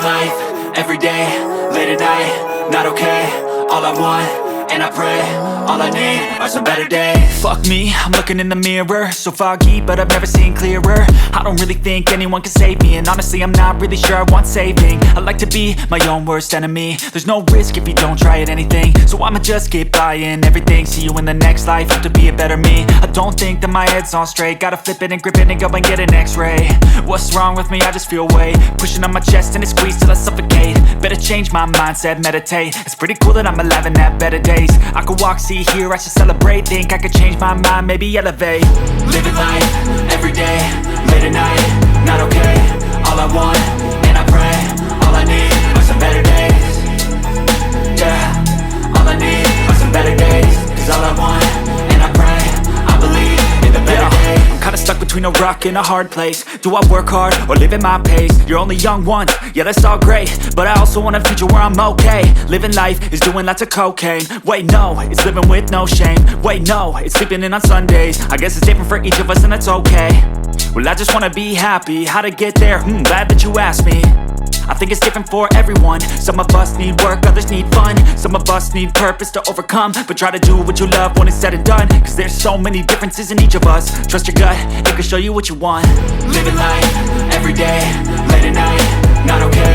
Living life, everyday, late at night, not okay. All I want, and I pray, all I need are some better days. Fuck me, I'm looking in the mirror, so foggy, but I've never seen clearer. I don't really think anyone can save me, and honestly I'm not really sure I want saving. I like to be my own worst enemy. There's no risk if you don't try at anything, so I'ma just keep buying everything. See you in the next life, have to be a better me. I don't think that my head's on straight, gotta flip it and grip it and go and get an x-ray. What's wrong with me? I just feel weight pushing on my chest and it squeezes till I suffocate. Better change my mindset, meditate. It's pretty cool that I'm alive and have better days. I could walk, see, hear, I should celebrate. Think I could change my mind, maybe elevate. Living life, everyday, late at night, not okay. All I want, and I pray, all I need are some better days. Yeah, all I need are some better days. Cause all I want, and I pray, I believe in the better days. I'm kinda stuck between a rock and a hard place. Do I work hard or live at my pace? You're only young once, yeah that's all great, but I also want a future where I'm okay. Living life is doing lots of cocaine. Wait no, it's living with no shame. Wait no, it's sleeping in on Sundays. I guess it's different for each of us and that's okay. Well I just wanna be happy, how to get there? Glad that you asked me. I think it's different for everyone. Some of us need work, others need fun. Some of us need purpose to overcome. But try to do what you love when it's said and done. Cause there's so many differences in each of us. Trust your gut, it can show you what you want. Living life, everyday, late at night, not okay.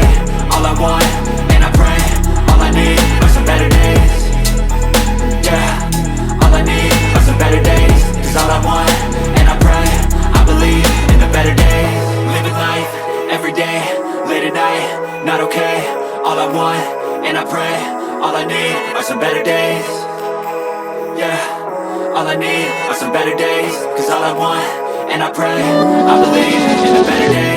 All I want, and I pray, all I need are some better days. Yeah, all I need are some better days. Cause all I want, and I pray, I believe in the better days. Living life, everyday, late at night, not okay. All I want, and I pray, all I need are some better days. Yeah, all I need are some better days. Cause all I want, and I pray, I believe in the better days.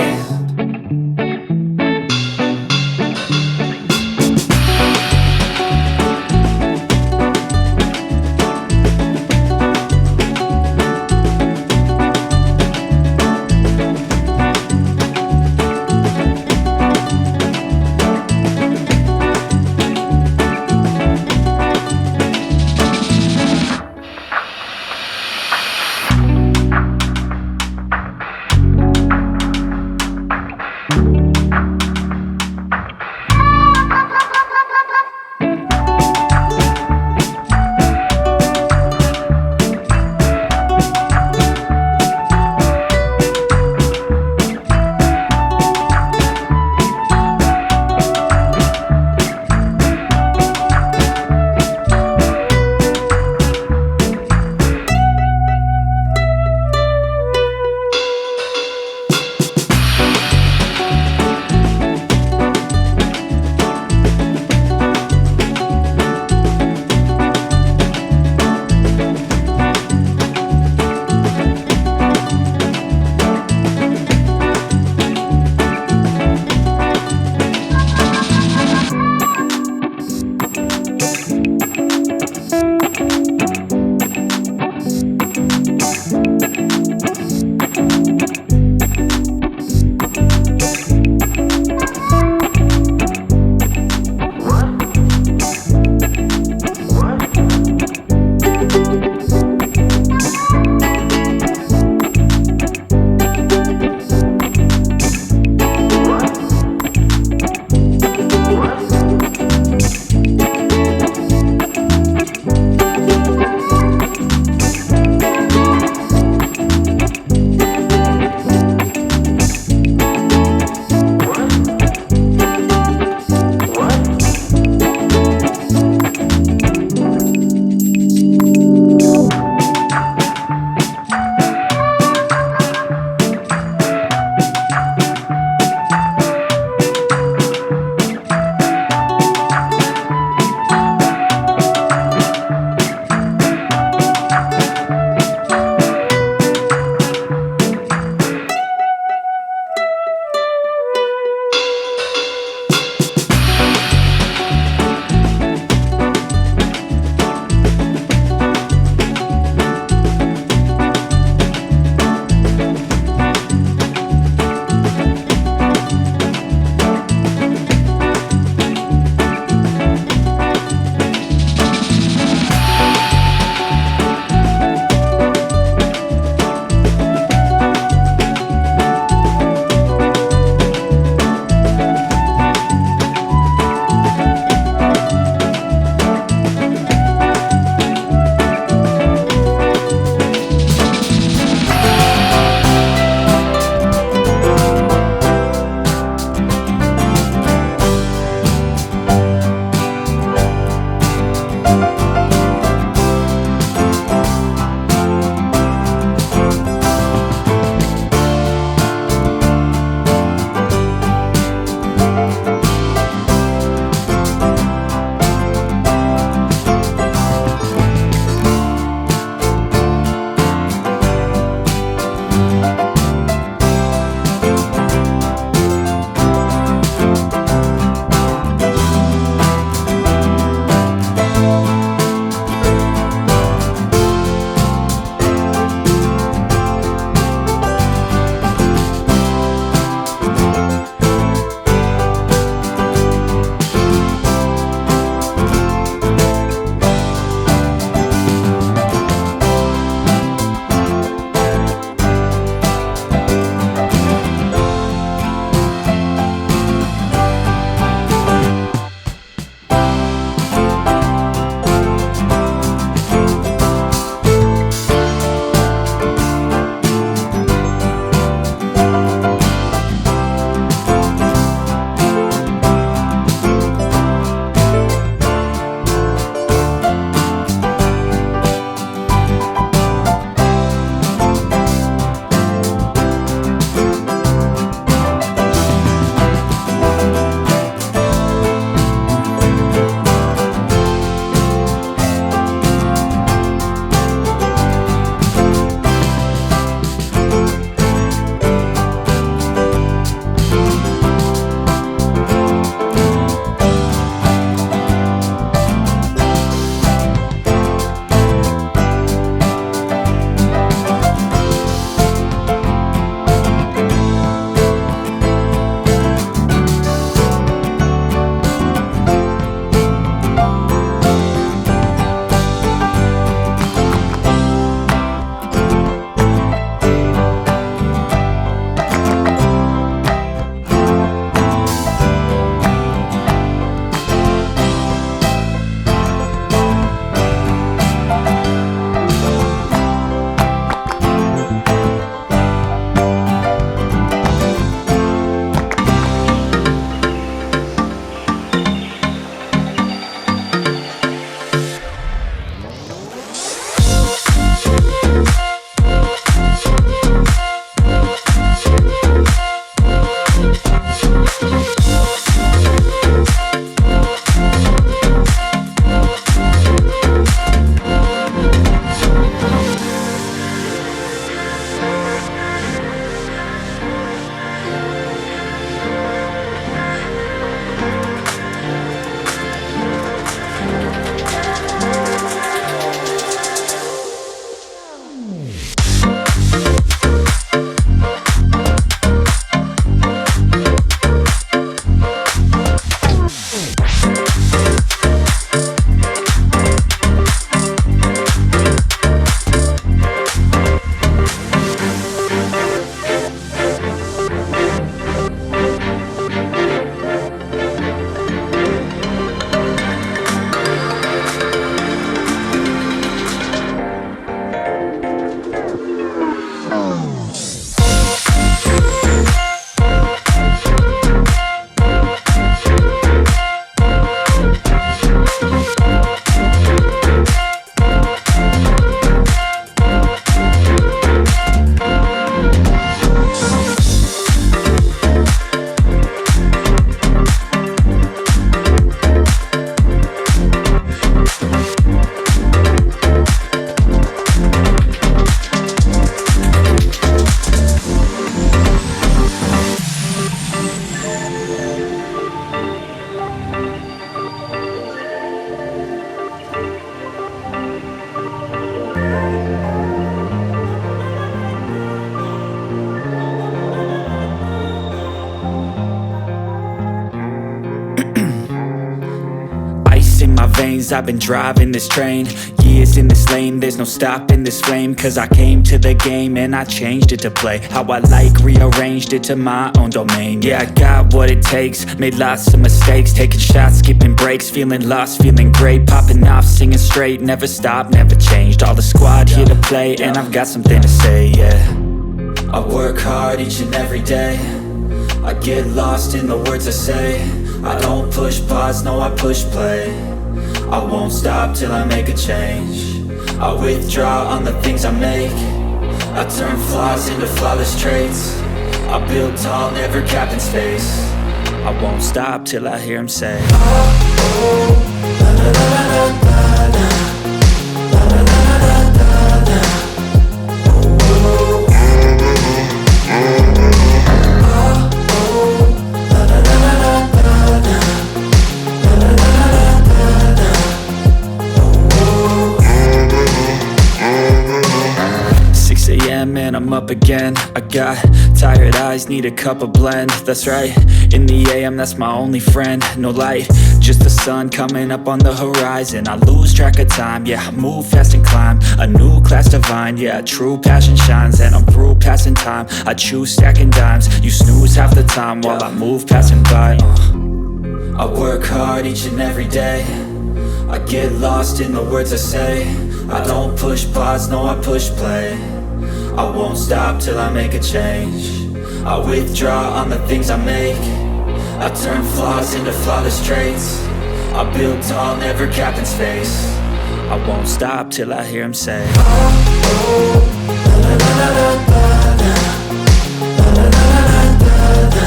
years I've been driving this train, years in this lane, there's no stopping this flame. Cause I came to the game and I changed it to play how I like, rearranged it to my own domain. Yeah, I got what it takes, made lots of mistakes, taking shots, skipping breaks, feeling lost, feeling great, popping off, singing straight, never stopped, never changed. All the squad here to play, and I've got something to say, yeah. I work hard each and every day, I get lost in the words I say. I don't push pause, no I push play. I won't stop till I make a change. I withdraw on the things I make. I turn flaws into flawless traits. I build tall, never capped in space. I won't stop till I hear him say, oh, oh, la la la la la la, la la la la la la, oh, oh, oh, oh, la la la la la la, la la la la la la, oh, oh. 6 a.m. and I'm up again. I got tired eyes, need a cup of blend. That's right, in the AM, that's my only friend. No light, just the sun coming up on the horizon. I lose track of time, yeah, I move fast and climb a new class divine, yeah, true passion shines. And I'm through passing time, I choose stacking dimes. You snooze half the time while I move passing by. I work hard each and every day, I get lost in the words I say. I don't push pause, no I push play. I won't stop till I make a change. I withdraw on the things I make. I turn flaws into flawless traits. I build tall, never capped in space. I won't stop till I hear him say, oh, oh, la la la la la la, la la la la la la,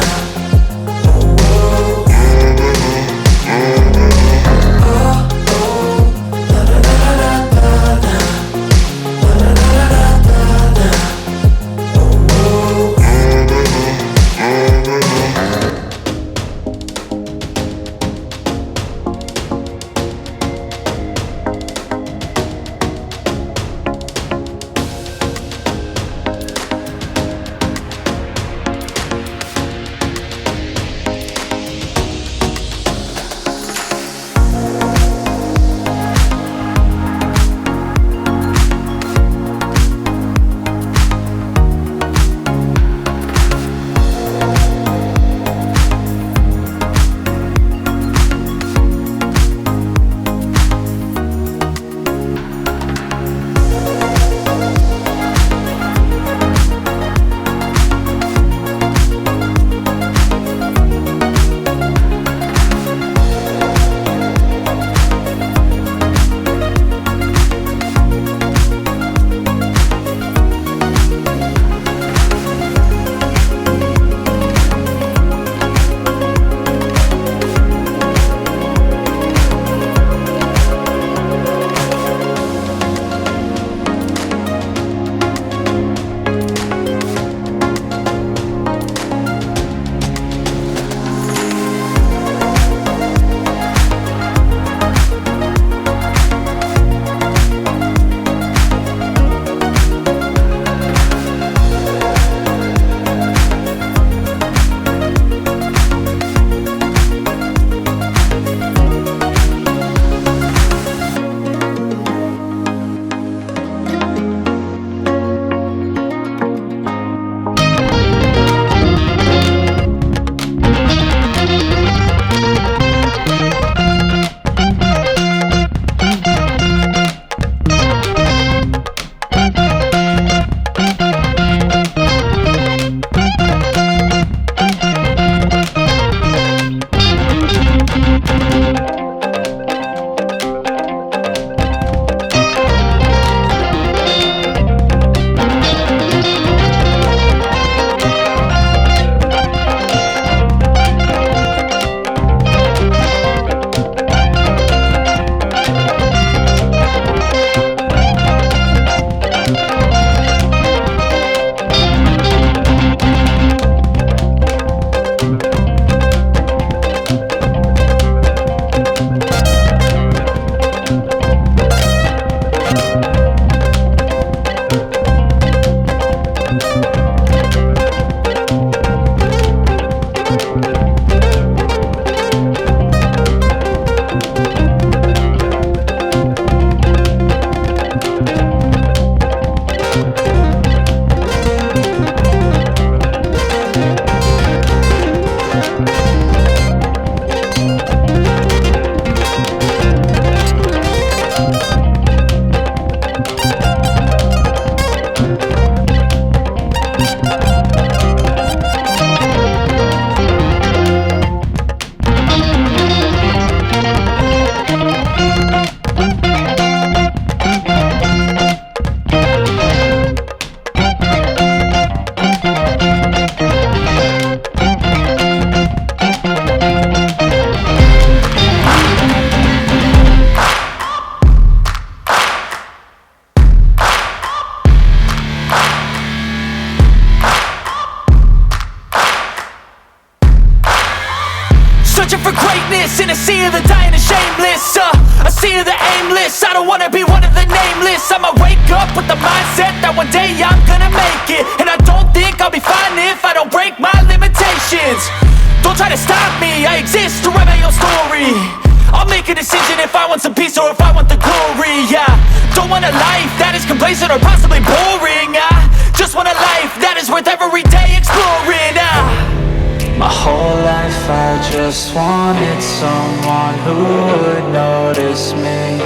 oh, oh, oh, oh, la la la la la la, la la la la la la, oh, oh. sea of the dying and shameless, a sea of the aimless. I don't wanna be one of the nameless. I'ma wake up with the mindset that one day I'm gonna make it. And I don't think I'll be fine if I don't break my limitations. Don't try to stop me, I exist to write my own story. I'll make a decision if I want some peace or if I want the glory. Yeah, don't want a life that is complacent or possibly boring. I just want a life that is worth every day exploring. My whole life I just wanted someone who would notice me.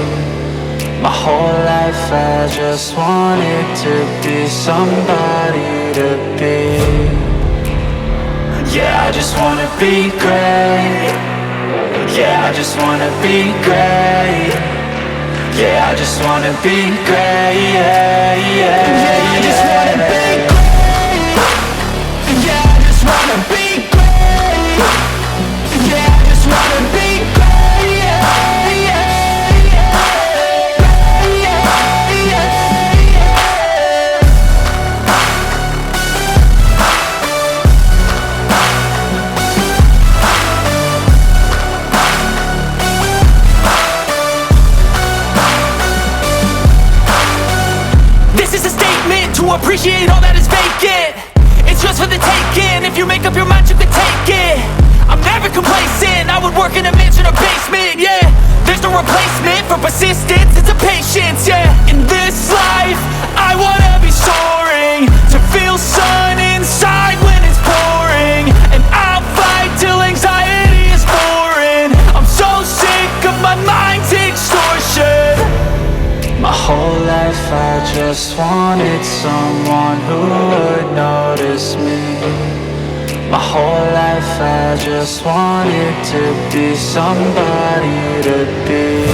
My whole life I just wanted to be somebody to be. Yeah, I just wanna be great. Yeah, I just wanna be great. Yeah, I just wanna be great. Yeah, I just wanna be great. Yeah, I just wanna be great. Yeah, I just wanna be great. This is a statement to appreciate all that is vacant. It's just for the taking. If you make up your mind, you can take it. I'm never complacent. I would work in a mansion or basement. Yeah, there's no replacement for persistence. It's a patience. Yeah, in this life I wanna be soaring, to feel sun inside when it's pouring. And I'll fight till anxiety is foreign. I'm so sick of my mind's extortion. My whole life I just wanted someone who would notice me. My whole life I just wanted to be somebody to be.